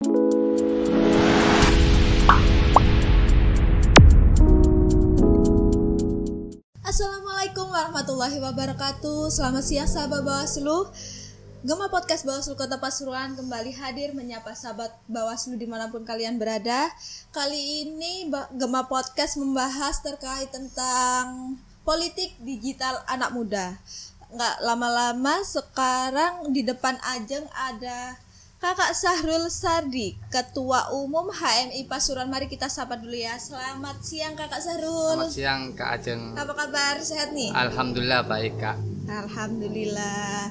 Assalamualaikum warahmatullahi wabarakatuh. Selamat siang sahabat Bawaslu. Gema Podcast Bawaslu Kota Pasuruan kembali hadir menyapa sahabat Bawaslu dimanapun kalian berada. Kali ini Gema Podcast membahas terkait tentang politik digital anak muda. Nggak lama-lama sekarang di depan Ajeng ada Kakak Sahrul Sardi, Ketua Umum HMI Pasuruan. Mari kita sapa dulu ya. Selamat siang Kakak Sahrul. Selamat siang Kak Ajeng. Apa kabar? Sehat nih? Alhamdulillah baik Kak. Alhamdulillah.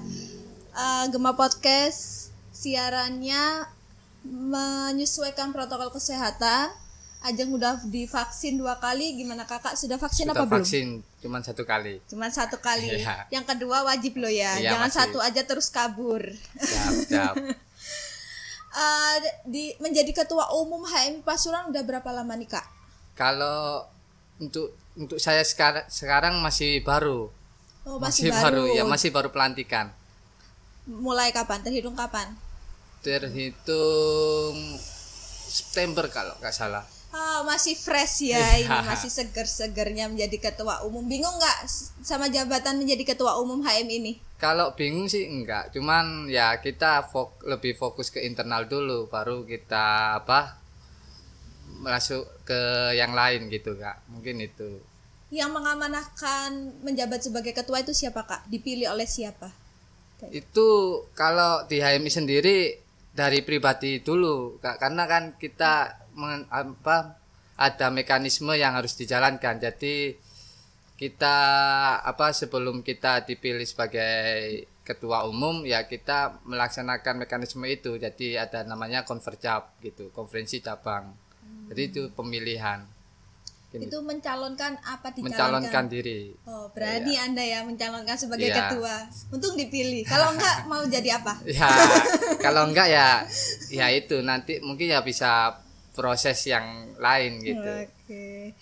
Gema Podcast siarannya menyesuaikan protokol kesehatan. Ajeng udah divaksin 2 kali. Gimana Kakak? Sudah vaksin Sudah apa belum? vaksin cuman 1 kali. Cuman 1 kali. Iya. Yang kedua wajib loh ya. Iya, Jangan masih. 1 aja terus kabur. Siap. Menjadi ketua umum HMI Pasuruan udah berapa lama nih Kak? Kalau untuk saya sekarang masih baru. Oh, masih baru. Ya, masih baru pelantikan. Mulai kapan? Terhitung kapan? Terhitung September kalau nggak salah. Masih fresh ya. Iya. Ini masih seger-segernya menjadi ketua umum. Bingung nggak sama jabatan menjadi ketua umum HMI ini? Kalau bingung sih enggak, cuman ya kita lebih fokus ke internal dulu, baru kita masuk ke yang lain gitu Kak. Mungkin itu. Yang mengamanahkan menjabat sebagai ketua itu siapa Kak? Dipilih oleh siapa? Itu kalau di HMI sendiri dari pribadi dulu Kak, karena kan kita ada mekanisme yang harus dijalankan. Jadi kita sebelum kita dipilih sebagai ketua umum ya kita melaksanakan mekanisme itu. Jadi ada namanya konvercap gitu, konferensi cabang. Jadi itu pemilihan. Itu mencalonkan apa dicalonkan? Mencalonkan diri. Oh, berani Ya. Anda ya mencalonkan sebagai Ya. ketua. Untung dipilih. Kalau enggak mau jadi apa? Ya, kalau enggak ya itu nanti mungkin ya bisa proses yang lain gitu. Oke.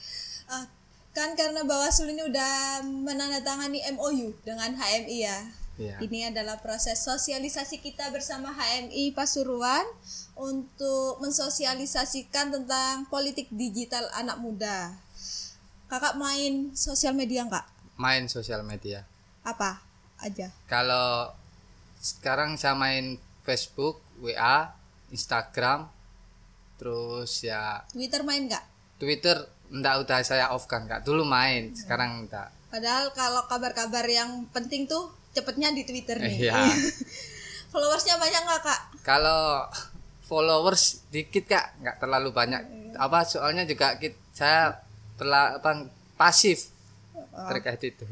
Kan karena Bawaslu ini udah menandatangani MOU dengan HMI ya. Iya. Ini adalah proses sosialisasi kita bersama HMI Pasuruan untuk mensosialisasikan tentang politik digital anak muda. Kakak main sosial media enggak? Main sosial media. Apa aja? Kalau sekarang saya main Facebook, WA, Instagram, terus ya Twitter main enggak? Twitter udah saya off kan Kak. Dulu main, sekarang enggak. Padahal kalau kabar-kabar yang penting tuh cepetnya di Twitter nih. Iya. Followersnya banyak nggak Kak? Kalau followers dikit Kak, enggak terlalu banyak. Soalnya juga saya pasif terkait itu.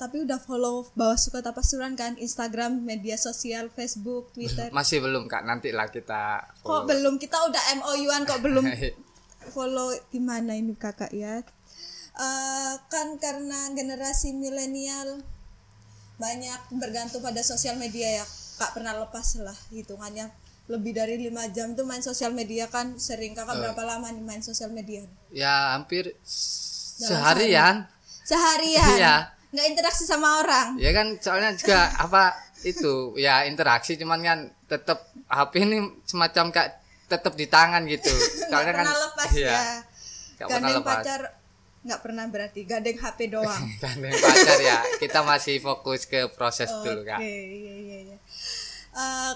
Tapi udah follow Bawaslu Kota Pasuruan kan? Instagram, media sosial, Facebook, Twitter. Masih belum Kak, nantilah kita Kok belum? Kita udah MOU-an kok belum follow. Gimana ini Kakak ya? Kan karena generasi milenial banyak bergantung pada sosial media ya. Kak pernah lepas lah hitungannya lebih dari 5 jam tuh main sosial media kan sering. Kakak berapa lama nih main sosial media? Ya hampir Dalam seharian. Iya. Nggak interaksi sama orang. Ya kan soalnya juga itu ya interaksi, cuman kan tetap HP ini semacam Kak tetap di tangan gitu. Soalnya Nggak pernah kan lepas iya, ya. nggak pernah Gandeng lepas. pacar nggak pernah berarti gandeng HP doang. Gandeng pacar ya. Kita masih fokus ke proses dulu Kak. Oke, iya.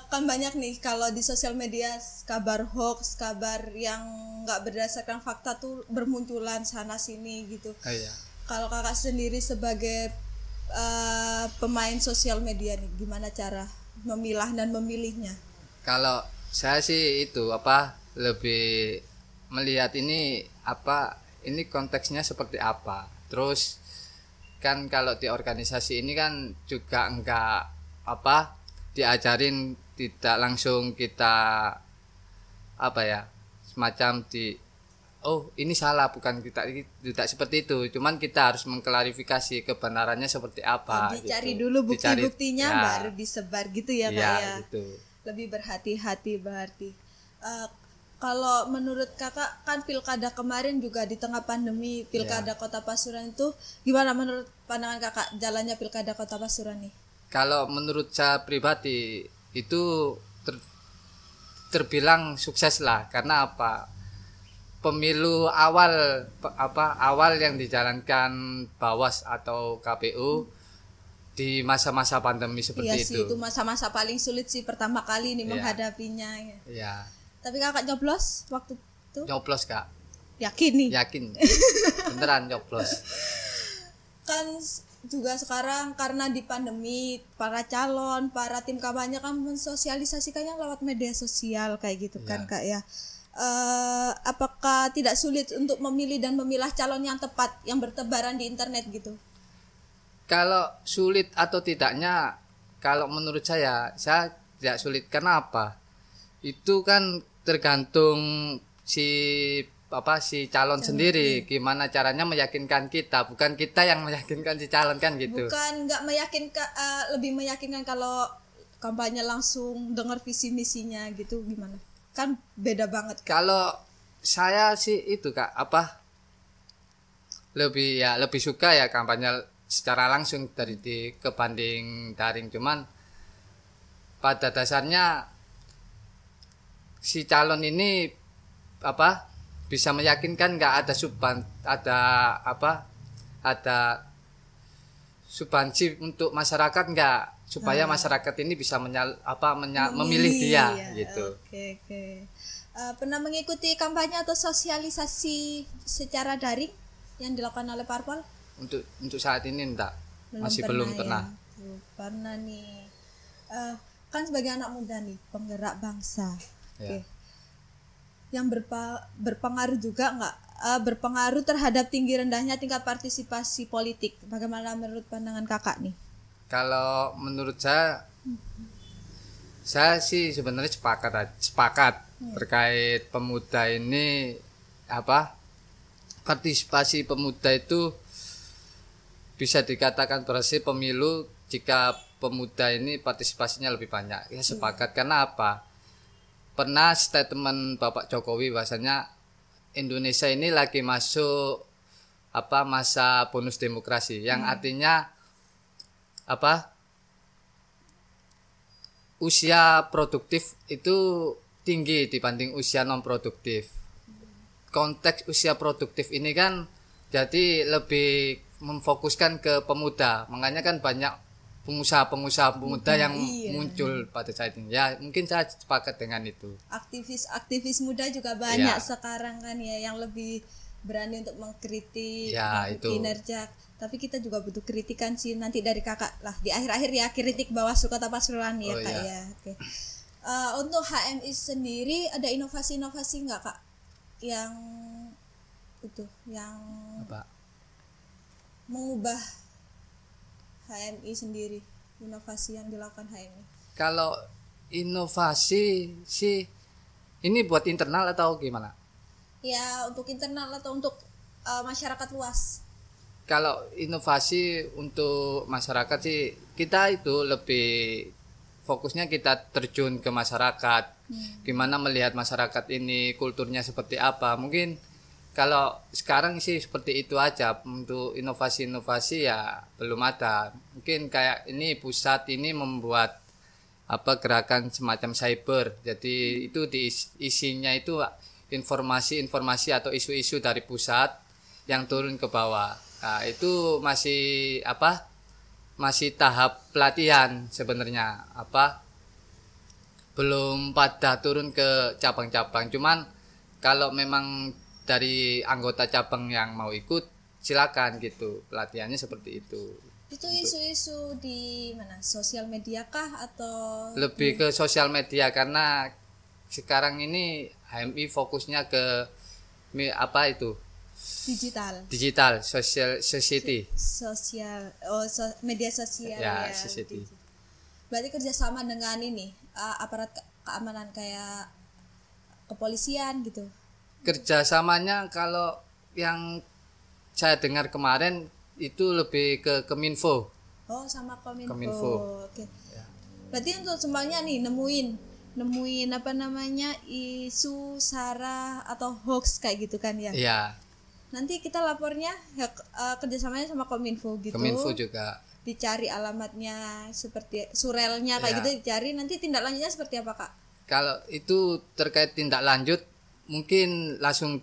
Kan banyak nih kalau di sosial media kabar hoax, kabar yang nggak berdasarkan fakta tuh bermunculan sana sini gitu. Oh, iya. Kalau Kakak sendiri sebagai pemain sosial media nih, gimana cara memilah dan memilihnya? Kalau saya sih itu lebih melihat ini konteksnya seperti apa. Terus kan kalau di organisasi ini kan juga enggak diajarin, tidak langsung kita semacam ini salah, bukan kita tidak seperti itu, cuman kita harus mengklarifikasi kebenarannya seperti apa. Dicari gitu. dulu bukti-buktinya ya. baru disebar gitu ya Kak ya. Gitu. Lebih berhati-hati berarti. Kalau menurut Kakak kan pilkada kemarin juga di tengah pandemi, pilkada Kota Pasuruan itu gimana menurut pandangan Kakak jalannya pilkada Kota Pasuruan nih? Kalau menurut saya pribadi itu terbilang sukses lah. Karena apa? Pemilu awal yang dijalankan Bawas atau KPU di masa-masa pandemi seperti Iya itu. sih, itu masa-masa paling sulit sih pertama kali nih Iya. menghadapinya. Ya. Iya. Tapi kakak nyoblos waktu itu? Nyoblos Kak. Yakin nih? Yakin. Beneran nyoblos. Kan juga sekarang karena di pandemi para calon, para tim kampanye kan mensosialisasikannya lewat media sosial kayak gitu kan Kak ya. Apakah tidak sulit untuk memilih dan memilah calon yang tepat yang bertebaran di internet gitu? Kalau sulit atau tidaknya, kalau menurut saya tidak sulit. Karena apa? Itu kan tergantung si calon sendiri, gimana caranya meyakinkan kita, bukan kita yang meyakinkan si calon kan gitu. Bukan nggak meyakinkan, lebih meyakinkan kalau kampanye langsung dengar visi misinya gitu gimana? Kan beda banget. Kalau saya sih itu Kak, lebih suka ya kampanye secara langsung kebanding daring. Cuman pada dasarnya si calon ini bisa meyakinkan, nggak ada substansi untuk masyarakat, nggak, supaya masyarakat ini bisa memilih dia ya. gitu. Oke. Pernah mengikuti kampanye atau sosialisasi secara daring yang dilakukan oleh parpol? Untuk saat ini belum pernah. Tuh, pernah nih. Kan sebagai anak muda nih, penggerak bangsa. Ya. Oke. Yang berpengaruh juga nggak, berpengaruh terhadap tinggi rendahnya tingkat partisipasi politik. Bagaimana menurut pandangan kakak nih? Kalau menurut saya sih sebenarnya sepakat terkait pemuda ini, partisipasi pemuda itu bisa dikatakan berhasil pemilu jika pemuda ini partisipasinya lebih banyak. Ya sepakat. Karena apa? Pernah statement Bapak Jokowi bahwasanya Indonesia ini lagi masuk masa bonus demokrasi, yang artinya usia produktif itu tinggi dibanding usia non produktif. Konteks usia produktif ini kan jadi lebih memfokuskan ke pemuda, makanya kan banyak pengusaha muda yang muncul pada saat ini. Ya mungkin saya sepakat dengan itu. Aktivis muda juga banyak sekarang kan ya, yang lebih berani untuk mengkritik kinerja. Tapi kita juga butuh kritikan sih nanti dari kakak lah di akhir-akhir ya, kritik Bawaslu Kota Pasuruan ya Kak ya. Oke. Untuk HMI sendiri ada inovasi-inovasi nggak Kak yang mengubah HMI sendiri, inovasi yang dilakukan HMI? Kalau inovasi sih ini buat internal atau gimana? Ya untuk internal atau untuk masyarakat luas. Kalau inovasi untuk masyarakat sih, kita itu lebih fokusnya kita terjun ke masyarakat, gimana melihat masyarakat ini, kulturnya seperti apa. Mungkin kalau sekarang sih seperti itu aja. Untuk inovasi-inovasi ya belum ada. Mungkin kayak ini pusat ini membuat gerakan semacam cyber. Jadi itu isinya itu informasi-informasi atau isu-isu dari pusat yang turun ke bawah. Nah, itu masih tahap pelatihan sebenarnya. Belum pada turun ke cabang-cabang. Cuman kalau memang dari anggota cabang yang mau ikut silakan gitu, pelatihannya seperti itu. Itu isu-isu di mana, sosial media kah atau lebih ke sosial media? Karena sekarang ini HMI fokusnya ke digital society, media sosial ya society. Berarti kerjasama dengan ini aparat keamanan kayak kepolisian gitu. Kerjasamanya kalau yang saya dengar kemarin itu lebih ke Kominfo. Oh, sama Kominfo. Oke. Ya. Berarti untuk semuanya nih nemuin isu sara atau hoax kayak gitu kan ya? Iya. Nanti kita lapornya kerjasamanya sama Kominfo gitu. Kominfo juga. Dicari alamatnya, seperti surelnya kayak gitu dicari. Nanti tindak lanjutnya seperti apa Kak? kalau itu terkait tindak lanjut mungkin langsung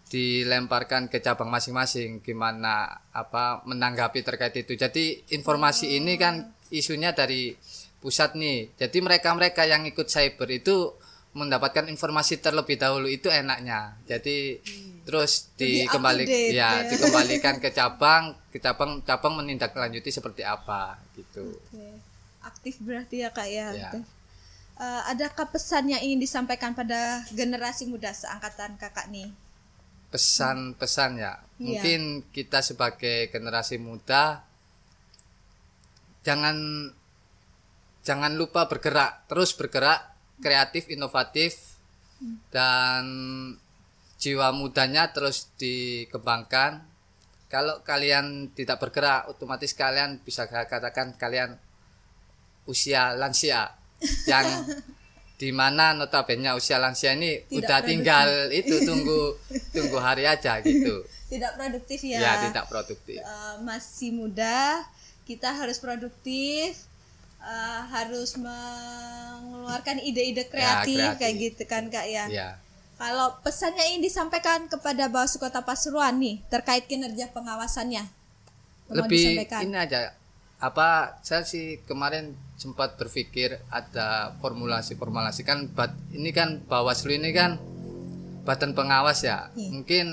dilemparkan ke cabang masing-masing gimana menanggapi terkait itu. Jadi informasi ini kan isunya dari pusat nih. Jadi mereka yang ikut cyber itu mendapatkan informasi terlebih dahulu, itu enaknya. Jadi terus dikembalikan ke cabang menindaklanjuti seperti apa gitu. Oke. Aktif berarti ya Kak ya. Ya. Adakah pesan yang ingin disampaikan pada generasi muda seangkatan Kakak nih? Pesan-pesan ya. Mungkin kita sebagai generasi muda jangan lupa terus bergerak, kreatif, inovatif, dan jiwa mudanya terus dikembangkan. Kalau kalian tidak bergerak, otomatis kalian bisa katakan kalian usia lansia, yang dimana notabene usia lansia ini tidak udah produktif. Tinggal itu tunggu hari aja gitu. Tidak produktif ya. Ya, tidak produktif. Masih muda, kita harus produktif, harus mengeluarkan ide-ide kreatif, kayak gitu kan Kak ya. Ya. Kalau pesannya ingin disampaikan kepada Bawaslu Kota Pasuruan nih terkait kinerja pengawasannya, lebih ini aja. Saya sih kemarin sempat berpikir ada formulasi kan ini kan Bawaslu ini kan badan pengawas ya. Mungkin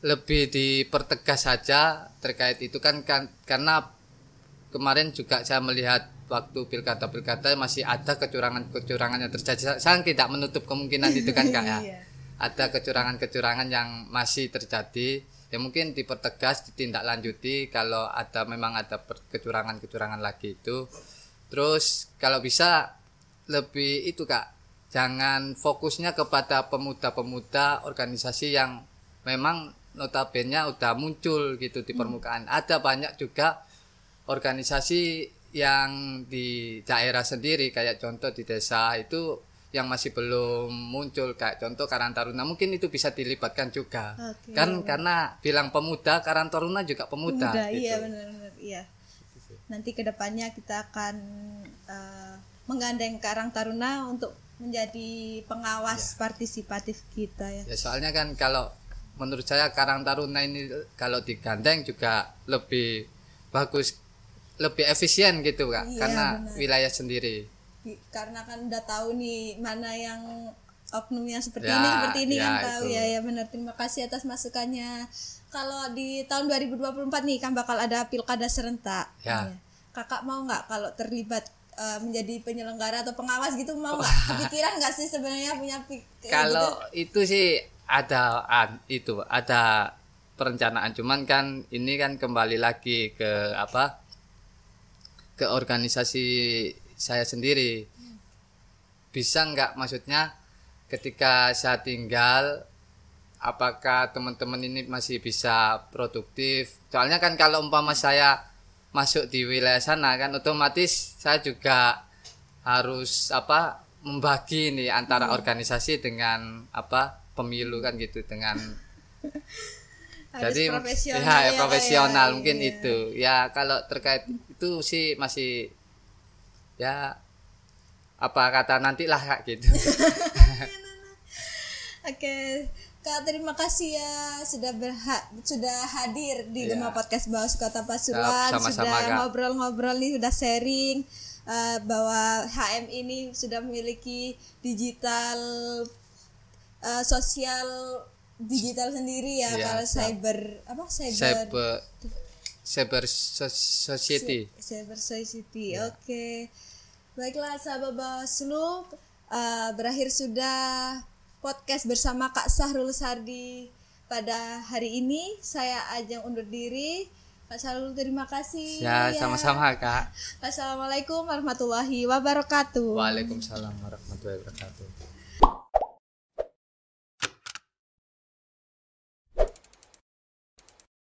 lebih dipertegas saja terkait itu kan karena kemarin juga saya melihat waktu pilkada masih ada kecurangan yang terjadi. Saya tidak menutup kemungkinan itu kan Kak ya. Ada kecurangan yang masih terjadi. Ya mungkin dipertegas, ditindaklanjuti kalau memang ada kecurangan lagi itu. Terus kalau bisa lebih itu Kak, jangan fokusnya kepada pemuda-pemuda organisasi yang memang notabene udah muncul gitu di permukaan. Ada banyak juga organisasi yang di daerah sendiri, kayak contoh di desa itu yang masih belum muncul, kayak contoh Karang Taruna, mungkin itu bisa dilibatkan juga. Kan karena bilang pemuda, Karang Taruna juga pemuda gitu. Iya benar-benar iya. Nanti kedepannya kita akan menggandeng Karang Taruna untuk menjadi pengawas partisipatif kita ya. Ya soalnya kan kalau menurut saya Karang Taruna ini kalau digandeng juga lebih bagus, lebih efisien gitu Kak, karena benar. Wilayah sendiri. Karena kan udah tahu nih mana yang oknumnya seperti ini kan tahu itu. Ya benar. Terima kasih atas masukannya. Kalau di tahun 2024 nih kan bakal ada pilkada serentak. Ya. Kakak mau nggak kalau terlibat menjadi penyelenggara atau pengawas gitu, mau nggak? Pikiran nggak sih sebenarnya punya kalau gitu? Itu sih ada perencanaan, cuman kan ini kan kembali lagi ke organisasi saya sendiri. Bisa nggak, maksudnya ketika saya tinggal apakah teman-teman ini masih bisa produktif? Soalnya kan kalau umpama saya masuk di wilayah sana kan otomatis saya juga harus membagi nih antara organisasi dengan pemilu kan gitu, dengan jadi profesional mungkin itu ya. Kalau terkait itu sih masih ya kata nantilah Kak gitu. Oke, Kak, terima kasih ya sudah hadir di Gema Podcast Bawaslu Kota Pasuruan. Sudah ngobrol-ngobrol nih, sudah sharing bahwa HM ini sudah memiliki digital sosial digital sendiri ya, kalau cyber society. Oke. Baiklah sahabat Bawaslu, berakhir sudah podcast bersama Kak Sahrul Sardi pada hari ini. Saya Ajeng undur diri. Kak Sahrul, terima kasih. Ya, sama-sama Kak. Assalamualaikum warahmatullahi wabarakatuh. Waalaikumsalam warahmatullahi wabarakatuh.